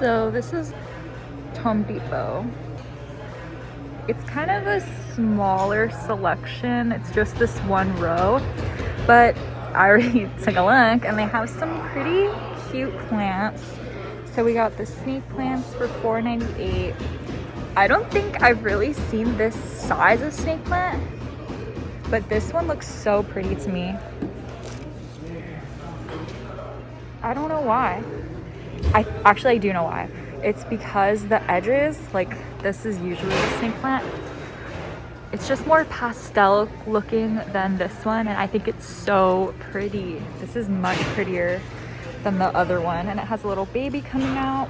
So this is Home Depot. It's kind of a smaller selection. It's just this one row, but I already took a look and they have some pretty cute plants. So we got the snake plants for $4.98. I don't think I've really seen this size of snake plant, but this one looks so pretty to me. I don't know why. I do know why. It's because the edges, like this is usually a snake plant, it's just more pastel looking than this one, and I think it's so pretty. This is much prettier than the other one, and it has a little baby coming out.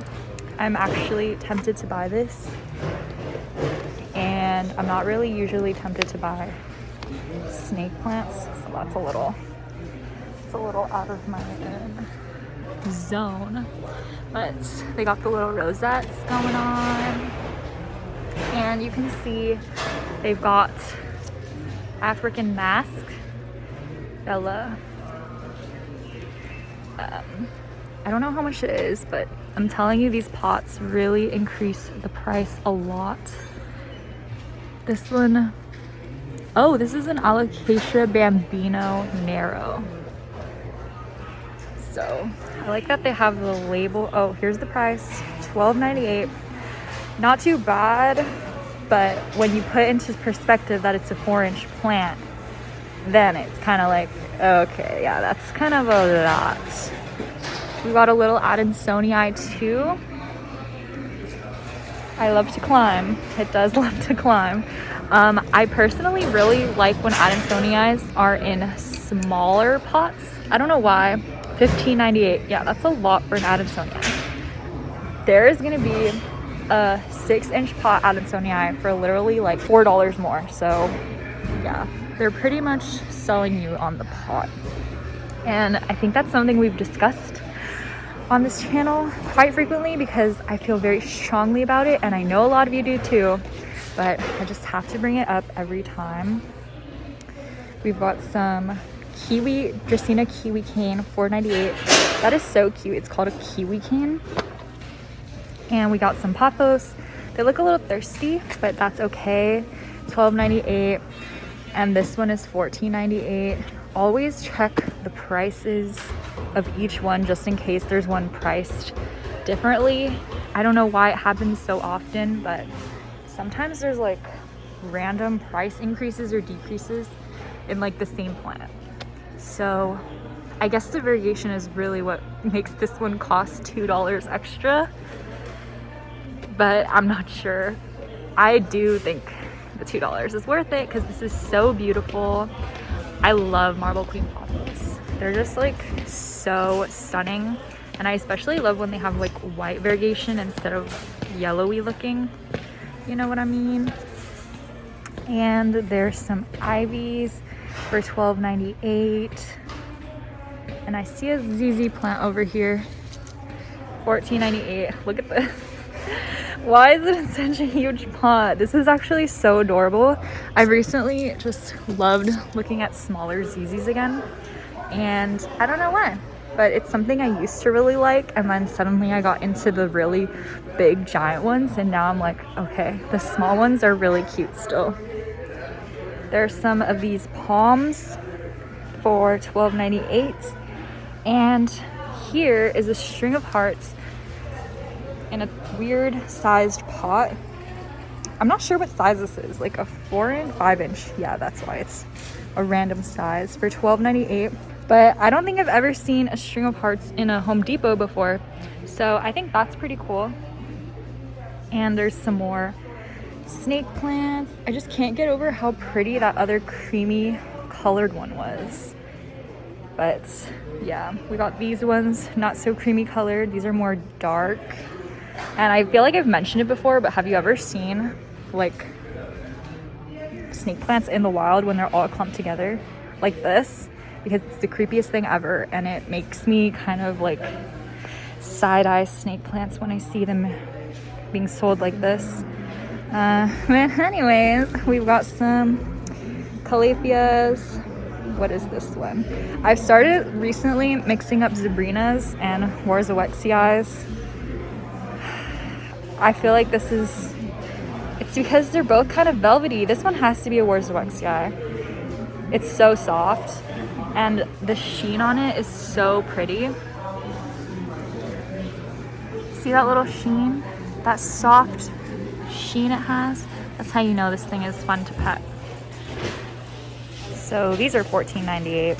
I'm actually tempted to buy this, and I'm not really usually tempted to buy snake plants, so that's a little out of my zone. But they got the little rosettes going on, and you can see they've got African mask, Bella. I don't know how much it is, but I'm telling you, these pots really increase the price a lot. This one, oh, this is an Alocasia bambino narrow. So I like that they have the label. Oh, here's the price, $12.98. Not too bad, but when you put into perspective that it's a 4-inch plant, then it's kind of like, okay, yeah, that's kind of a lot. We got a little adansonii too. I love to climb. It does love to climb. I personally really like when adansonii are in smaller pots. I don't know why. $15.98. Yeah, that's a lot for an adansonii. There is gonna be a 6-inch pot adansonii for literally like $4 more. So yeah, they're pretty much selling you on the pot. And I think that's something we've discussed on this channel quite frequently because I feel very strongly about it, and I know a lot of you do too, but I just have to bring it up every time. We've got some Kiwi, Dracaena kiwi cane, $4.98. That is so cute. It's called a kiwi cane. And we got some Pothos. They look a little thirsty, but that's okay. $12.98. And this one is $14.98. Always check the prices of each one just in case there's one priced differently. I don't know why it happens so often, but sometimes there's like random price increases or decreases in like the same plant. So I guess the variation is really what makes this one cost $2 extra, but I'm not sure. I do think the $2 is worth it because this is so beautiful. I love marble queen pothos. They're just like so stunning, and I especially love when they have like white variegation instead of yellowy looking, you know what I mean? And there's some ivies for $12.98, and I see a ZZ plant over here, $14.98. Look at this. Why is it in such a huge pot? This is actually so adorable. I've recently just loved looking at smaller ZZs again, and I don't know why, but it's something I used to really like, and then suddenly I got into the really big giant ones, and now I'm like, okay, the small ones are really cute still. There's some of these palms for $12.98, and here is a string of hearts in a weird sized pot. I'm not sure what size this is, like a 5-inch. Yeah, that's why it's a random size for $12.98. But I don't think I've ever seen a string of hearts in a Home Depot before, so I think that's pretty cool. And there's some more snake plants. I just can't get over how pretty that other creamy colored one was. But yeah, we got these ones, not so creamy colored. These are more dark. And I feel like I've mentioned it before, but have you ever seen like snake plants in the wild when they're all clumped together like this? Because it's the creepiest thing ever, and it makes me kind of like side-eye snake plants when I see them being sold like this. But anyways, we've got some Calatheas. What is this one? I've started recently mixing up Zebrinas and Warzowexias. I feel like this is, it's because they're both kind of velvety. This one has to be a roseopicta. It's so soft and the sheen on it is so pretty. See that little sheen? That soft sheen it has? That's how you know this thing is fun to pet. So these are $14.98.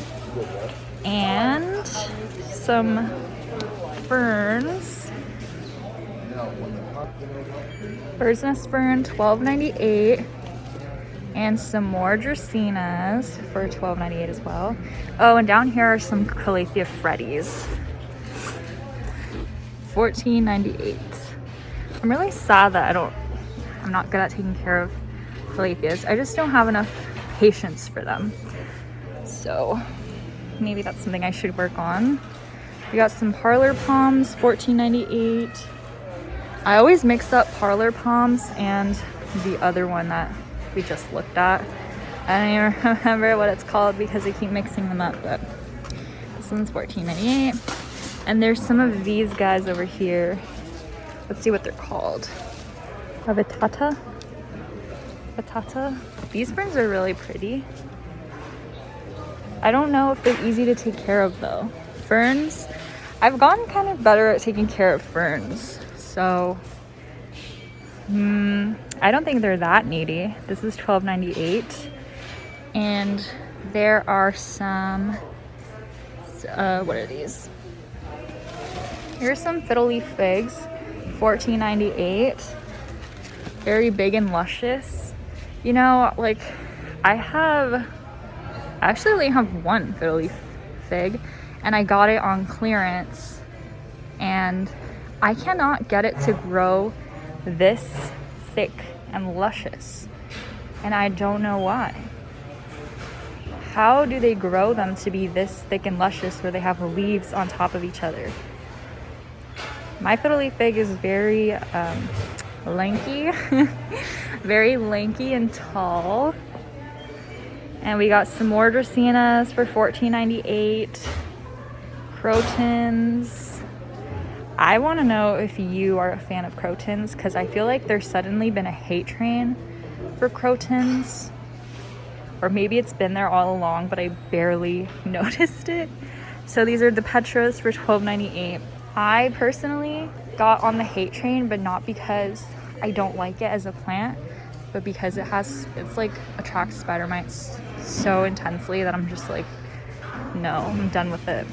And some ferns. Bird's nest fern, $12.98. And some more Dracaenas for $12.98 as well. Oh, and down here are some Calathea Freddies. $14.98. I'm really sad that I'm not good at taking care of Calatheas. I just don't have enough patience for them. So maybe that's something I should work on. We got some Parlor Palms, $14.98. I always mix up Parlor Palms and the other one that we just looked at. I don't even remember what it's called because I keep mixing them up, but this one's $14.98. And there's some of these guys over here. Let's see what they're called. Batata. These ferns are really pretty. I don't know if they're easy to take care of though. Ferns, I've gotten kind of better at taking care of ferns. So, I don't think they're that needy. This is $12.98. And there are some, what are these? Here's some Fiddle Leaf Figs, $14.98. Very big and luscious. You know, like, I actually only have one Fiddle Leaf Fig, and I got it on clearance, and I cannot get it to grow this thick and luscious, and I don't know why. How do they grow them to be this thick and luscious where they have leaves on top of each other? My Fiddle Leaf Fig is very lanky, very lanky and tall. And we got some more Dracaenas for $14.98. Crotons. I want to know if you are a fan of crotons, because I feel like there's suddenly been a hate train for crotons. Or maybe it's been there all along, but I barely noticed it. So these are the Petras for $12.98. I personally got on the hate train, but not because I don't like it as a plant, but because it's like attracts spider mites so intensely that I'm just like, no, I'm done with it.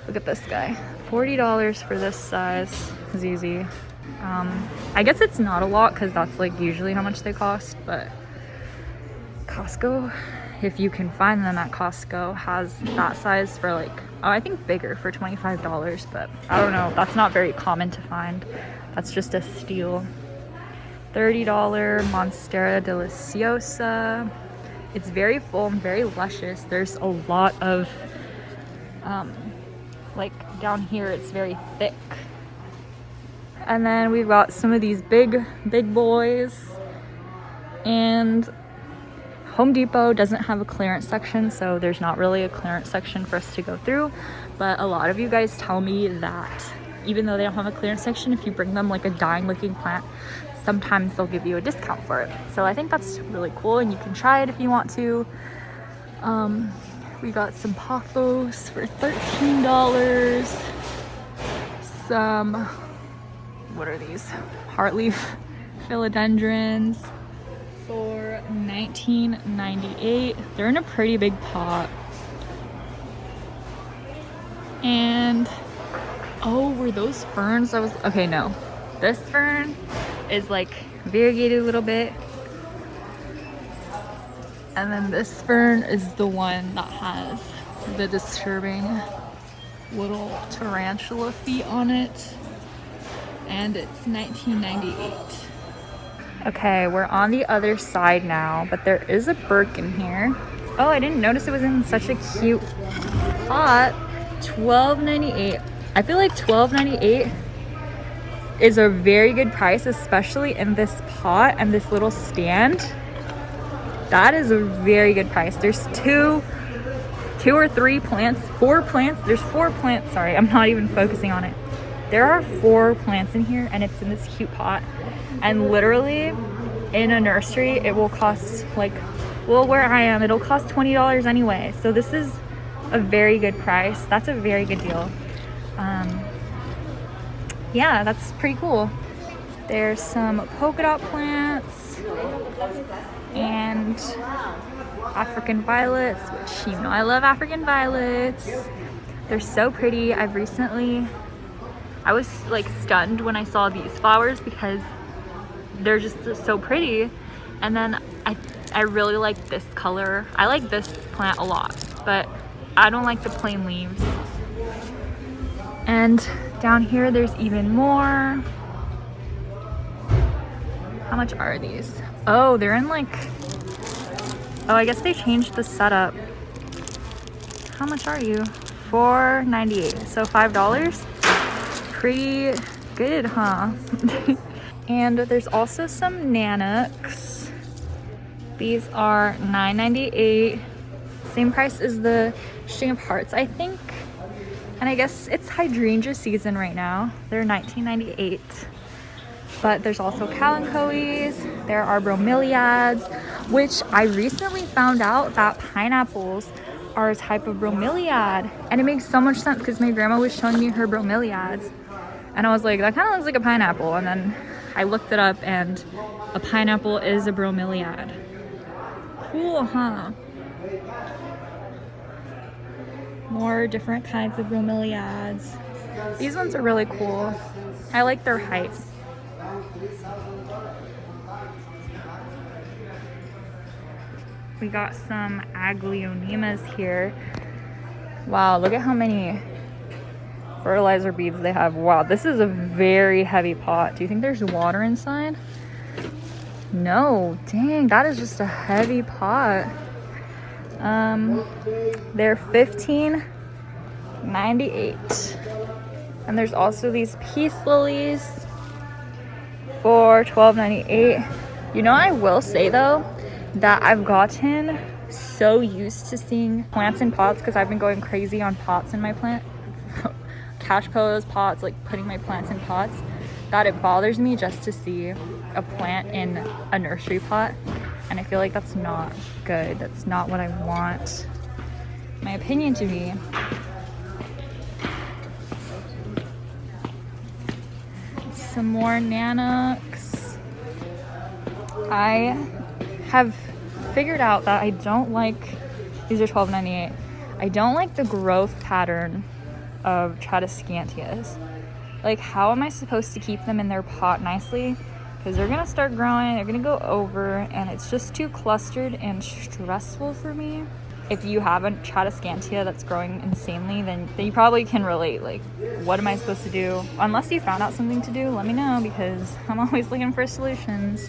Look at this guy. $40 for this size ZZ. I guess it's not a lot because that's like usually how much they cost, but Costco, if you can find them at Costco, has that size for like, oh, I think bigger for $25, but I don't know. That's not very common to find. That's just a steal. $30 Monstera deliciosa. It's very full and very luscious. There's a lot of, like down here, it's very thick. And then we've got some of these big boys. And Home Depot doesn't have a clearance section, so there's not really a clearance section for us to go through. But a lot of you guys tell me that even though they don't have a clearance section, if you bring them like a dying looking plant, sometimes they'll give you a discount for it. So I think that's really cool, and you can try it if you want to. We got some Pothos for $13. Some, what are these? Heartleaf philodendrons for $19.98. They're in a pretty big pot. And oh, were those ferns? Okay, no. This fern is like variegated a little bit. And then this fern is the one that has the disturbing little tarantula feet on it. And it's $19.98. Okay, we're on the other side now, but there is a Birkin here. Oh, I didn't notice it was in such a cute pot. $12.98. I feel like $12.98 is a very good price, especially in this pot and this little stand. That is a very good price. There's two or three plants, 4 plants. There's 4 plants. Sorry, I'm not even focusing on it. There are 4 plants in here and it's in this cute pot. And literally in a nursery, it will cost like, well, where I am, it'll cost $20 anyway. So this is a very good price. That's a very good deal. Yeah, that's pretty cool. There's some polka dot plants and African violets, which you know I love African violets. They're so pretty. I was like stunned when I saw these flowers because they're just so pretty. And then I really like this color. I like this plant a lot, but I don't like the plain leaves. And down here there's even more. How much are these? Oh, they're in like, oh, I guess they changed the setup. How much are you? $4.98, so $5. Pretty good, huh? And there's also some Nanouks. These are $9.98. Same price as the string of hearts, I think. And I guess it's hydrangea season right now. They're $19.98. But there's also kalanchoes. There are bromeliads, which I recently found out that pineapples are a type of bromeliad. And it makes so much sense because my grandma was showing me her bromeliads. And I was like, that kind of looks like a pineapple. And then I looked it up and a pineapple is a bromeliad. Cool, huh? More different kinds of bromeliads. These ones are really cool. I like their height. We got some Aglaonemas here. Wow, look at how many fertilizer beads they have. Wow, this is a very heavy pot. Do you think there's water inside? No, dang, that is just a heavy pot. They're $15.98. And there's also these peace lilies for $12.98. You know, I will say though that I've gotten so used to seeing plants in pots because I've been going crazy on pots in my plant. Cash pose pots, like putting my plants in pots, that it bothers me just to see a plant in a nursery pot. And I feel like that's not good. That's not what I want my opinion to be. Some more Nanouks. I have figured out that I don't like, these are $12.98. I don't like the growth pattern of Tradescantias. Like, how am I supposed to keep them in their pot nicely? Because they're gonna start growing, they're gonna go over, and it's just too clustered and stressful for me. If you have a Tradescantia that's growing insanely, then you probably can relate. Like, what am I supposed to do? Unless you found out something to do, let me know, because I'm always looking for solutions.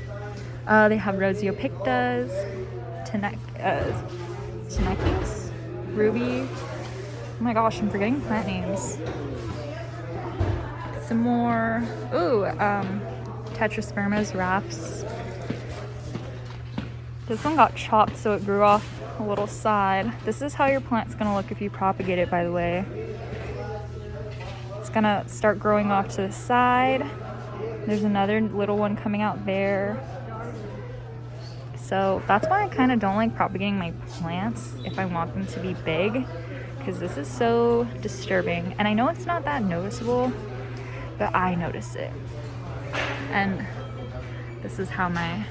They have roseopictas, Tenacious, ruby. Oh my gosh, I'm forgetting plant names. Some more, tetraspermas, wraps. This one got chopped so it grew off a little side. This is how your plant's gonna look if you propagate it, by the way. It's gonna start growing off to the side. There's another little one coming out there. So that's why I kind of don't like propagating my plants if I want them to be big, because this is so disturbing. And I know it's not that noticeable, but I notice it. And this is how my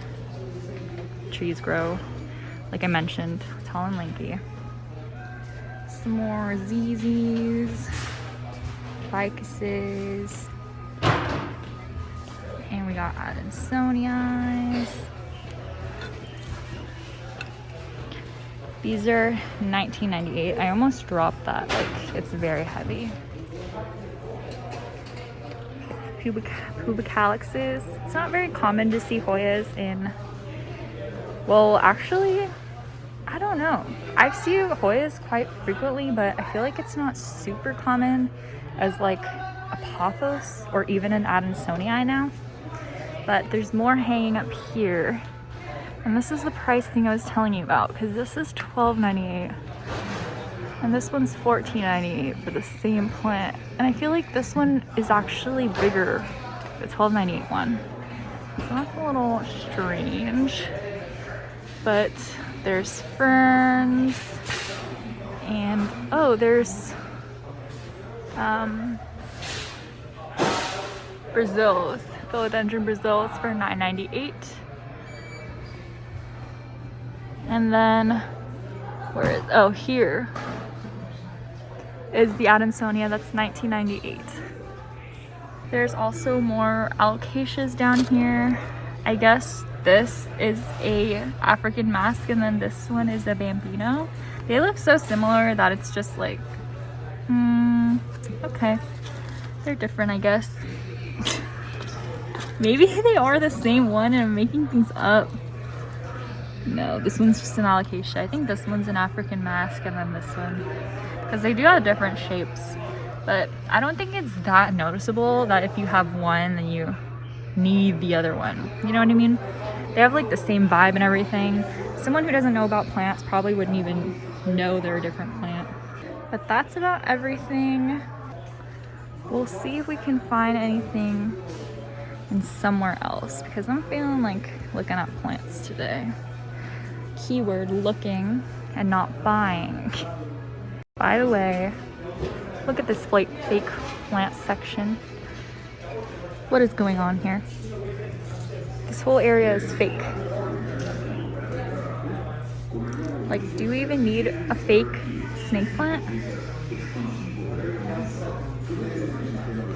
trees grow, like I mentioned, tall and lanky. Some more ZZs, ficuses, and we got adansonii. These are $19.98. I almost dropped that, like it's very heavy. Pubicalyxes. It's not very common to see Hoyas in, well, actually, I don't know. I see Hoyas quite frequently, but I feel like it's not super common as like a Pothos or even an adansonii now. But there's more hanging up here. And this is the price thing I was telling you about, because this is $12.98. And this one's $14.98 for the same plant. And I feel like this one is actually bigger, the $12.98 one. So that's a little strange. But there's ferns. And oh, there's Brazils, Philodendron Brasil for $9.98. And then where is, oh, here is the Adansonia, that's $19.98. There's also more Alocasias down here. I guess this is a African mask and then this one is a bambino. They look so similar that it's just like, okay. They're different, I guess. Maybe they are the same one and I'm making things up. No, this one's just an Alocasia. I think this one's an African mask and then this one. Because they do have different shapes. But I don't think it's that noticeable that if you have one, then you need the other one. You know what I mean? They have like the same vibe and everything. Someone who doesn't know about plants probably wouldn't even know they're a different plant. But that's about everything. We'll see if we can find anything in somewhere else because I'm feeling like looking at plants today. Keyword looking and not buying. By the way, look at this fake plant section. What is going on here? This whole area is fake. Like, do we even need a fake snake plant?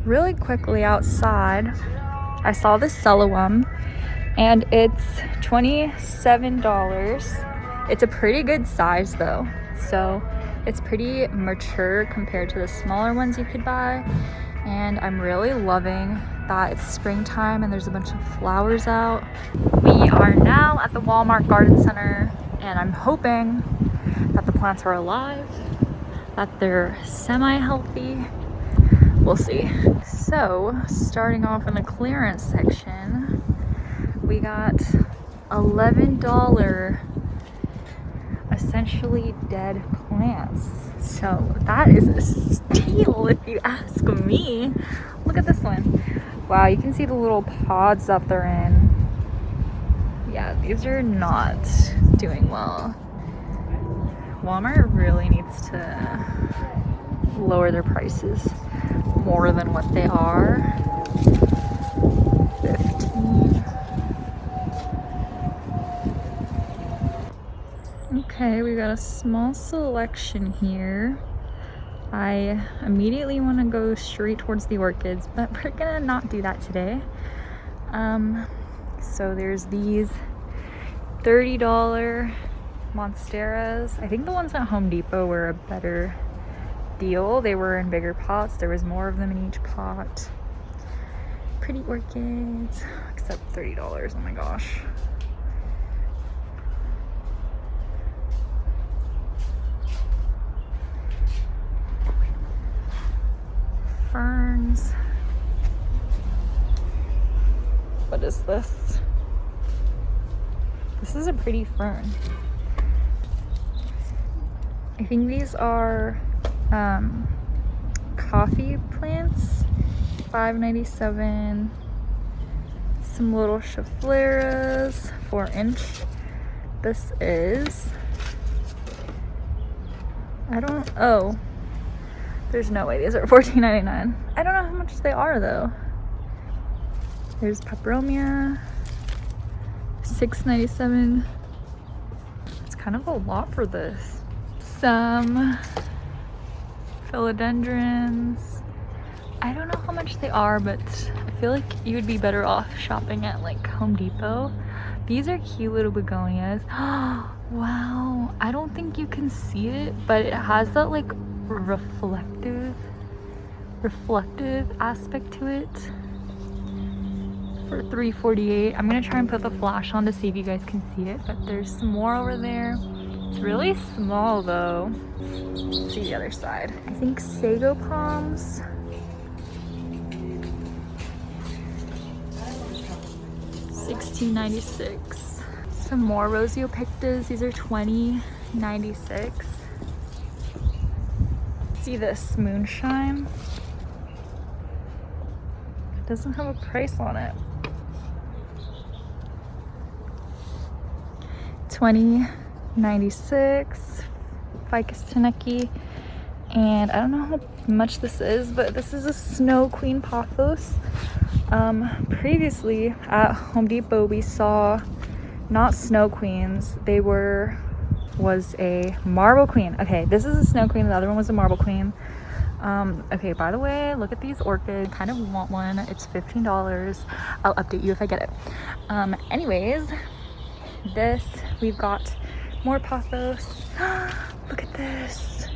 Really quickly outside, I saw this cellulum and it's $27. It's a pretty good size though. So it's pretty mature compared to the smaller ones you could buy. And I'm really loving that it's springtime and there's a bunch of flowers out. We are now at the Walmart Garden Center and I'm hoping that the plants are alive, that they're semi-healthy. We'll see. So, starting off in the clearance section, we got $11 essentially dead plants. So that is a steal if you ask me. Look at this one. Wow, you can see the little pods that they're in. Yeah, these are not doing well. Walmart really needs to lower their prices more than what they are. 15. Okay, we got a small selection here. I immediately want to go straight towards the orchids, but we're gonna not do that today. So there's these $30 Monsteras. I think the ones at Home Depot were a better deal. They were in bigger pots. There was more of them in each pot. Pretty orchids, except $30. Oh my gosh. Ferns. What is this? This is a pretty fern. I think these are coffee plants. $5.97. Some little Scheffleras, 4-inch. This is, oh, there's no way these are $14.99. I don't know how much they are though. There's Peperomia, $6.97. It's kind of a lot for this. Some philodendrons. I don't know how much they are, but I feel like you would be better off shopping at like Home Depot. These are cute little begonias. Wow, I don't think you can see it, but it has that like reflective aspect to it. For $3.48. I'm gonna try and put the flash on to see if you guys can see it, but there's some more over there. It's really small though. Let's see the other side. I think sago palms. $16.96. Some more roseopictas. These are $20.96. see this Moonshine. It doesn't have a price on it. $20.96. Ficus tenuki. And I don't know how much this is, but this is a Snow Queen Pothos. Previously at Home Depot we saw not Snow Queens, was a Marble Queen. Okay, this is a Snow Queen, the other one was a Marble Queen. Okay, by the way, look at these orchids. Kind of want one. It's $15. I'll update you if I get it. Anyways, we've got more Pothos. Look at this.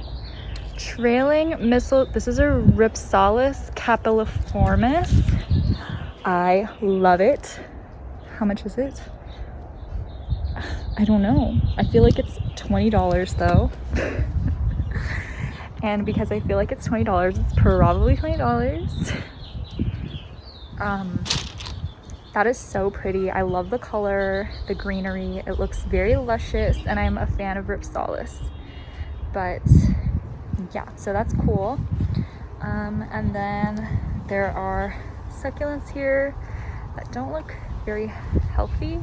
Trailing missile. This is a Ripsalis capilliformis. I love it. How much is it? I don't know. I feel like it's $20 though. And because I feel like it's $20, it's probably $20. That is so pretty. I love the color, the greenery. It looks very luscious, and I'm a fan of Ripsalis. But yeah, so that's cool. And then there are succulents here that don't look very healthy.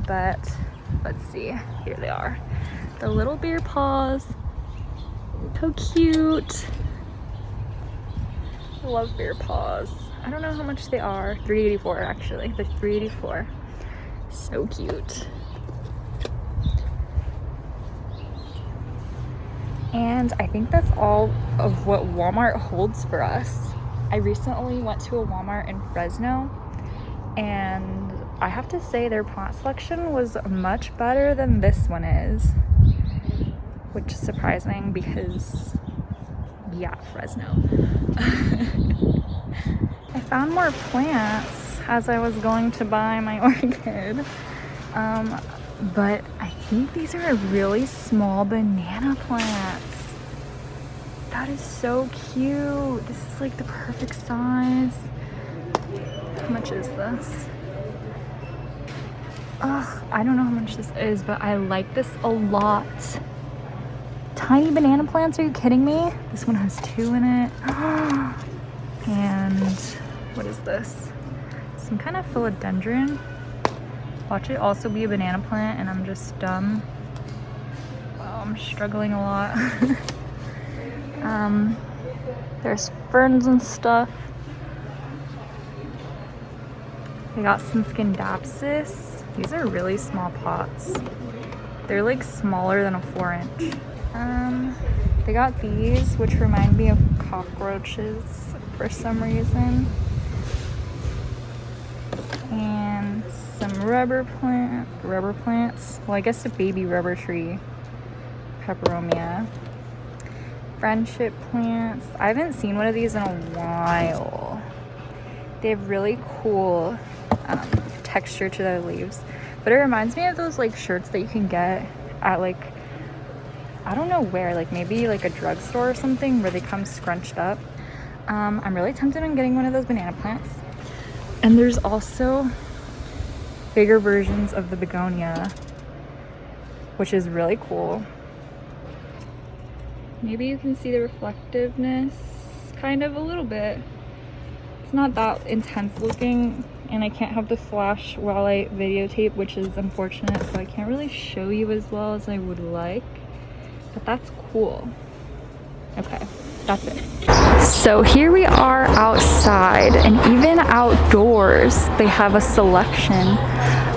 But let's see, here they are. The little bear paws, so cute. I love bear paws. I don't know how much they are. $3.84 actually, they're $3.84. So cute. And I think that's all of what Walmart holds for us. I recently went to a Walmart in Fresno, and I have to say their plant selection was much better than this one is, which is surprising because, yeah, Fresno. I found more plants as I was going to buy my orchid, but I think these are really small banana plants. That is so cute. This is like the perfect size. How much is this? Ugh, I don't know how much this is, but I like this a lot. Tiny banana plants, are you kidding me? This one has 2 in it. And what is this? Some kind of philodendron. Watch it also be a banana plant, and I'm just dumb. Wow, I'm struggling a lot. There's ferns and stuff. We got some Scindapsus. These are really small pots. They're like smaller than a 4-inch. They got these, which remind me of cockroaches for some reason. And some rubber plants. Well, I guess a baby rubber tree. Peperomia. Friendship plants. I haven't seen one of these in a while. They have really cool texture to their leaves, but it reminds me of those like shirts that you can get at like, I don't know where, like maybe like a drugstore or something, where they come scrunched up. I'm really tempted on getting one of those banana plants. And there's also bigger versions of the Begonia, which is really cool. Maybe you can see the reflectiveness kind of a little bit. It's not that intense looking, and I can't have the flash while I videotape, which is unfortunate, so I can't really show you as well as I would like, but that's cool. Okay, that's it. So here we are outside, and even outdoors they have a selection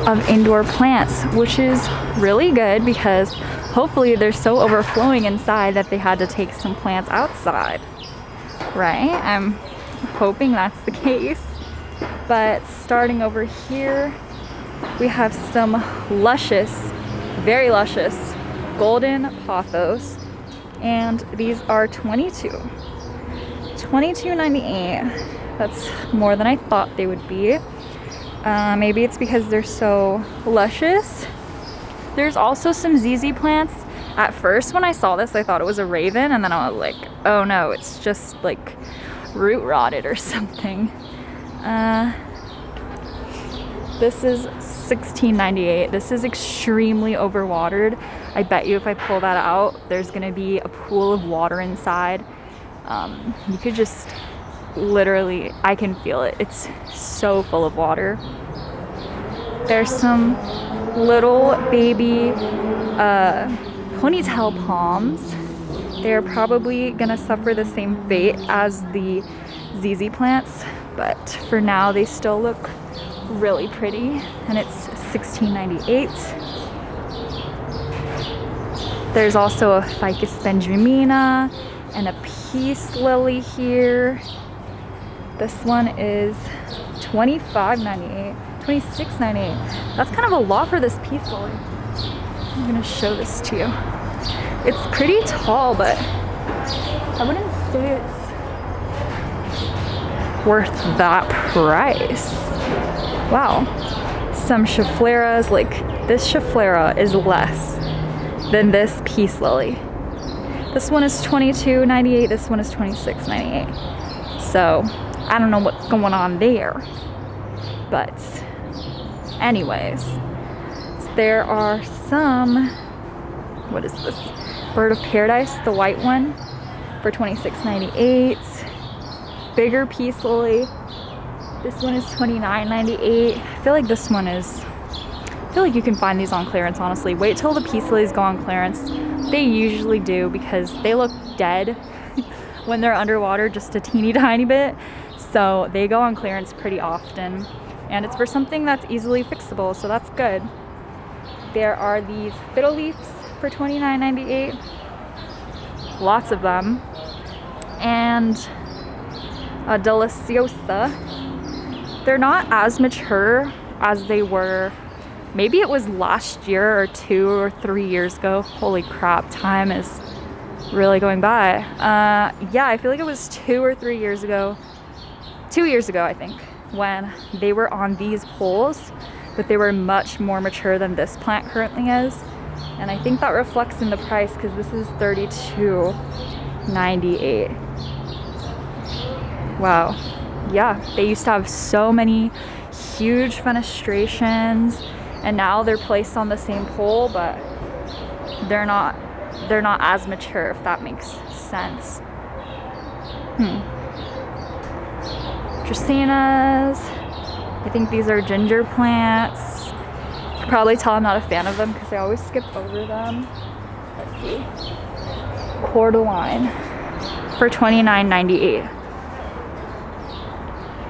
of indoor plants, which is really good because hopefully they're so overflowing inside that they had to take some plants outside, right? I'm hoping that's the case. But starting over here, we have some luscious, very luscious golden pothos, and these are $22.98. That's more than I thought they would be. Maybe it's because they're so luscious. There's also some ZZ plants. At first when I saw this, I thought it was a raven, and then I was like, oh no, it's just like root rotted or something. This is $16.98. This is extremely overwatered. I bet you if I pull that out, there's gonna be a pool of water inside. You could just literally, I can feel it. It's so full of water. There's some little baby ponytail palms. They're probably gonna suffer the same fate as the ZZ plants, but for now they still look really pretty, and it's $16.98. There's also a Ficus benjamina and a peace lily here. This one is $25.98, $26.98. That's kind of a lot for this peace lily. I'm gonna show this to you. It's pretty tall, but I wouldn't say it's worth that price. Wow. Some Scheffleras, like this Schefflera is less than this peace lily. This one is $22.98, this one is $26.98. So I don't know what's going on there. But anyways, there are some, what is this? Bird of Paradise, the white one, for $26.98. Bigger peace lily. This one is $29.98. I feel like this one is, I feel like you can find these on clearance, honestly. Wait till the peace lilies go on clearance. They usually do because they look dead when they're underwater just a teeny tiny bit. So they go on clearance pretty often. And it's for something that's easily fixable, so that's good. There are these fiddle leaves for $29.98. Lots of them. And a deliciosa. They're not as mature as they were. Maybe it was last year or 2 or 3 years ago. Holy crap, time is really going by. Yeah, I feel like it was 2 or 3 years ago. 2 years ago, I think, when they were on these poles, but they were much more mature than this plant currently is. And I think that reflects in the price because this is $32.98. Wow. Yeah, they used to have so many huge fenestrations, and now they're placed on the same pole, but they're not as mature, if that makes sense. Dracaenas. I think these are ginger plants. You can probably tell I'm not a fan of them because I always skip over them. Let's see. Cordyline for $29.98.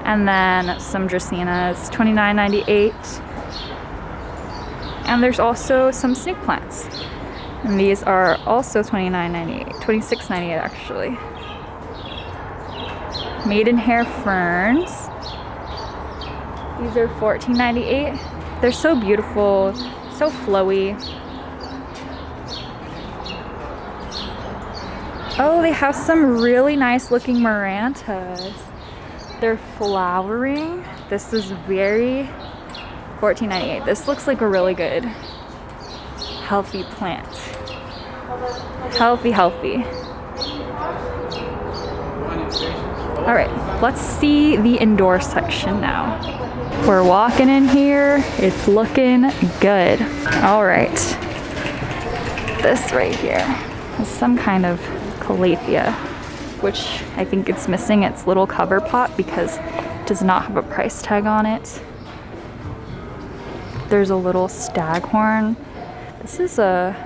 And then some Dracaenas, $29.98. And there's also some snake plants. And these are also $29.98, $26.98 actually. Maidenhair ferns. These are $14.98. They're so beautiful, so flowy. Oh, they have some really nice looking marantas. They're flowering. This is very $14.98. This looks like a really good, healthy plant. Healthy. All right, let's see the indoor section now. We're walking in here. It's looking good. All right. This right here is some kind of Calathea, which I think it's missing its little cover pot because it does not have a price tag on it. There's a little staghorn. This is a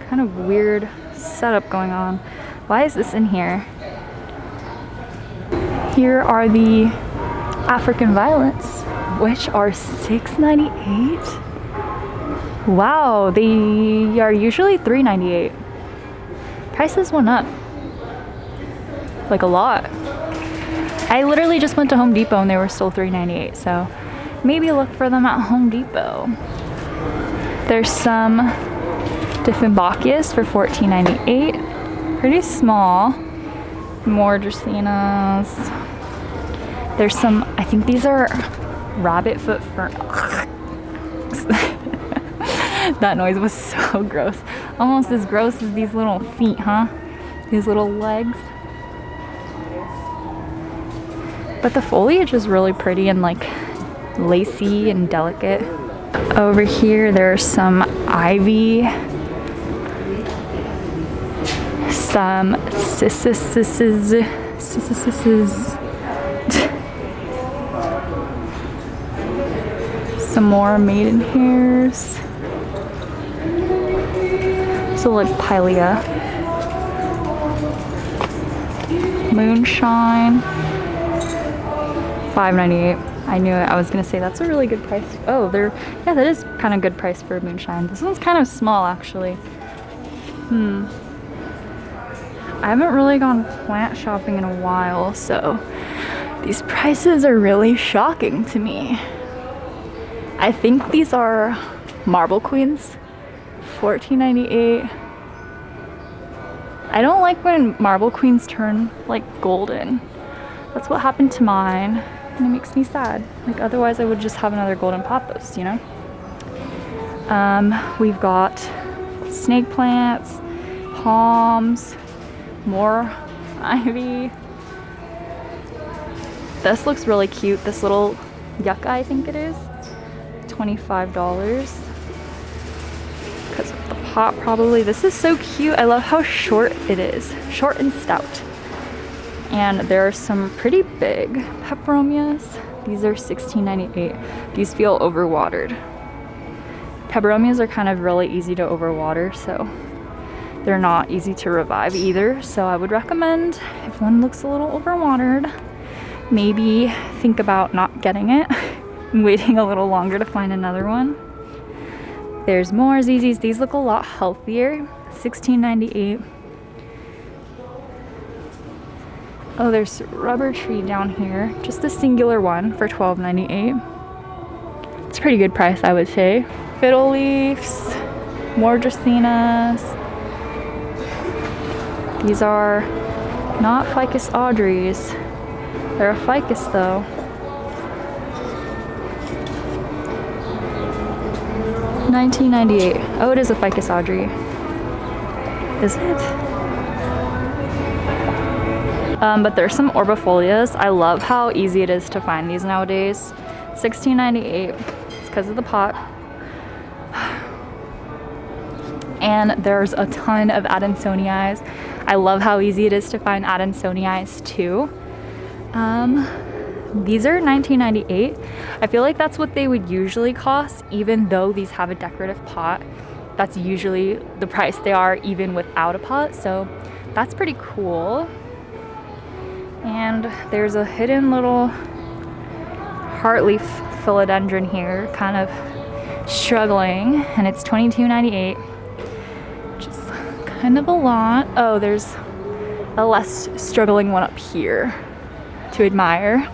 kind of weird setup going on. Why is this in here? Here are the African violets, which are $6.98. Wow, they are usually $3.98. Prices went up. Like a lot. I literally just went to Home Depot and they were still $3.98, so maybe look for them at Home Depot. There's some Dieffenbachus for $14.98. Pretty small. More Dracaenas. There's some, I think these are rabbit foot fern. That noise was so gross. Almost as gross as these little feet, huh? These little legs. But the foliage is really pretty and like lacy and delicate. Over here there's some ivy. some some more maiden hairs. So like Pilea. Moonshine. $5.98. I knew it. I was gonna say that's a really good price. Oh, yeah, that is kind of good price for Moonshine. This one's kind of small actually. I haven't really gone plant shopping in a while, so these prices are really shocking to me. I think these are Marble Queens, $14.98. I don't like when Marble Queens turn like golden. That's what happened to mine, and it makes me sad. Like otherwise I would just have another golden Pothos, you know? We've got snake plants, palms, more ivy. This looks really cute. This little yucca, I think it is. $25. Because of the pot, probably. This is so cute. I love how short it is. Short and stout. And there are some pretty big peperomias. These are $16.98. These feel overwatered. Peperomias are kind of really easy to overwater, so they're not easy to revive either. So I would recommend, if one looks a little overwatered, maybe think about not getting it and waiting a little longer to find another one. There's more ZZs. These look a lot healthier. $16.98. Oh, there's rubber tree down here. Just a singular one for $12.98. It's a pretty good price, I would say. Fiddle leaves, more Dracaenas. These are not Ficus Audreys. They're a ficus though. $19.98. Oh, it is a Ficus Audrey. Is it? But there's some orbifolias. I love how easy it is to find these nowadays. $16.98. It's because of the pot. And there's a ton of adansonii. I love how easy it is to find adansonii too. These are $19.98. I feel like that's what they would usually cost, even though these have a decorative pot. That's usually the price they are even without a pot, so that's pretty cool. And there's a hidden little heartleaf philodendron here, kind of struggling, and it's $22.98, which is kind of a lot. Oh, there's a less struggling one up here to admire.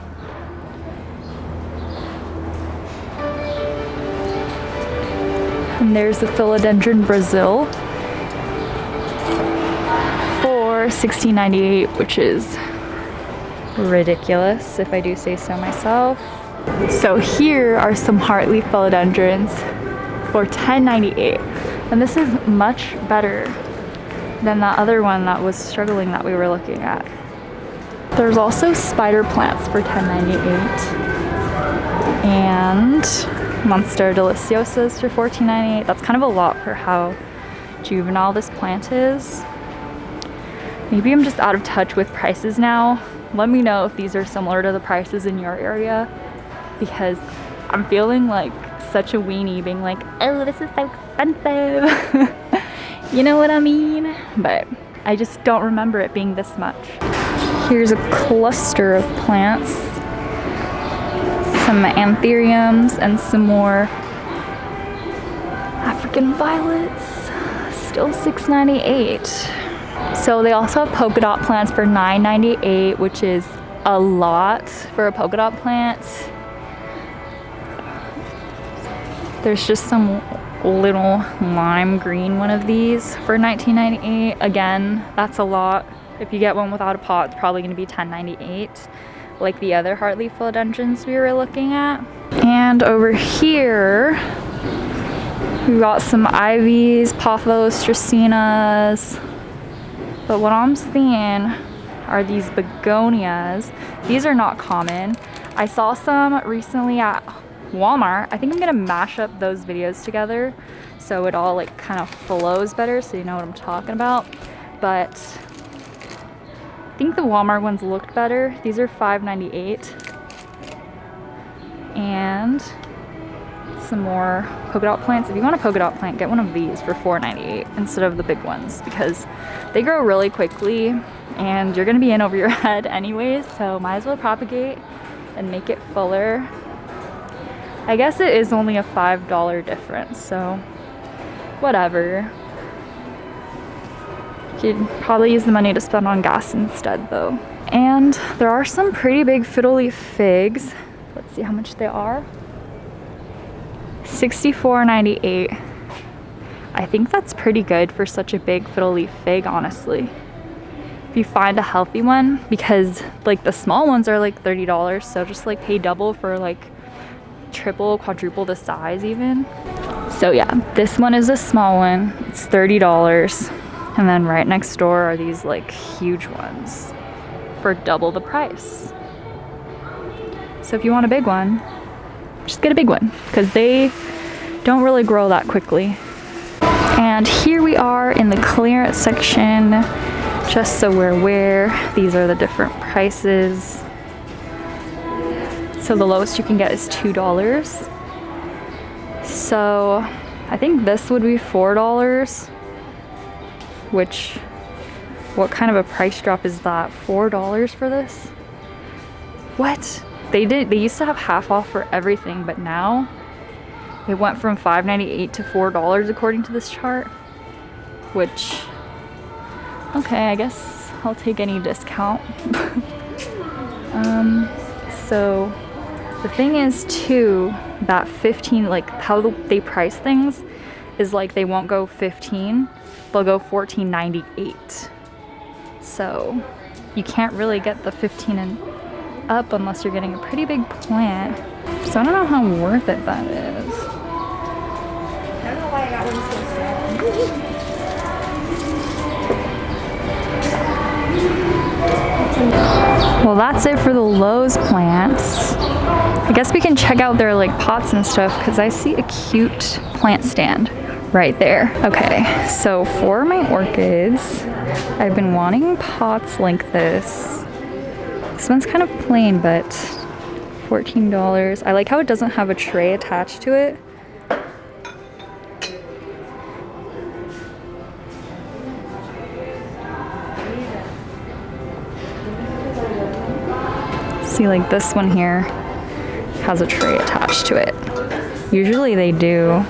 And there's the Philodendron Brasil for $16.98, which is ridiculous if I do say so myself. So here are some heartleaf philodendrons for $10.98, and this is much better than the other one that was struggling that we were looking at. There's also spider plants for $10.98 and Monstera deliciosas for $14.98. That's kind of a lot for how juvenile this plant is. Maybe I'm just out of touch with prices now. Let me know if these are similar to the prices in your area, because I'm feeling like such a weenie being like, oh, this is so expensive. You know what I mean? But I just don't remember it being this much. Here's a cluster of plants. Some anthuriums and some more African violets. Still $6.98. So they also have polka dot plants for $9.98, which is a lot for a polka dot plant. There's just some little lime green one of these for $19.98. Again, that's a lot. If you get one without a pot, it's probably going to be $10.98, like the other heartleaf philodendrons we were looking at. And over here, we've got some ivies, Pothos, Dracaenas. But what I'm seeing are these begonias. These are not common. I saw some recently at Walmart. I think I'm gonna mash up those videos together so it all like kind of flows better so you know what I'm talking about. But think the Walmart ones looked better. These are $5.98. And some more polka dot plants. If you want a polka dot plant, get one of these for $4.98 instead of the big ones because they grow really quickly and you're gonna be in over your head anyways, so might as well propagate and make it fuller. I guess it is only a $5 difference, so whatever. You'd probably use the money to spend on gas instead though. And there are some pretty big Fiddle Leaf Figs. Let's see how much they are. $64.98. I think that's pretty good for such a big Fiddle Leaf Fig, honestly. If you find a healthy one, because like the small ones are like $30, so just like pay double for like triple, quadruple the size even. So yeah, this one is a small one. It's $30. And then right next door are these like huge ones for double the price. So if you want a big one, just get a big one because they don't really grow that quickly. And here we are in the clearance section, just so we're aware. These are the different prices. So the lowest you can get is $2. So I think this would be $4, which, what kind of a price drop is that? $4 for this? What? They used to have half off for everything, but now it went from $5.98 to $4 according to this chart, which, okay, I guess I'll take any discount. So the thing is too, that 15, like how they price things is like they won't go 15, they'll go $14.98. So you can't really get the 15 and up unless you're getting a pretty big plant. So I don't know how worth it that is. I don't know why I got one so small. Well, that's it for the Lowe's plants. I guess we can check out their like pots and stuff because I see a cute plant stand right there. Okay, so for my orchids, I've been wanting pots like this. This one's kind of plain, but $14. I like how it doesn't have a tray attached to it. See, like this one here has a tray attached to it. Usually they do.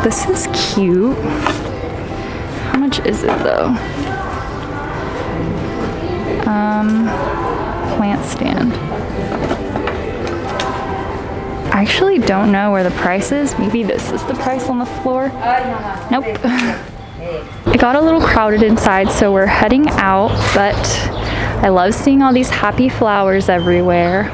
This is cute. How much is it though? Plant stand. I actually don't know where the price is. Maybe this is the price on the floor. Nope. It got a little crowded inside, so we're heading out, but I love seeing all these happy flowers everywhere.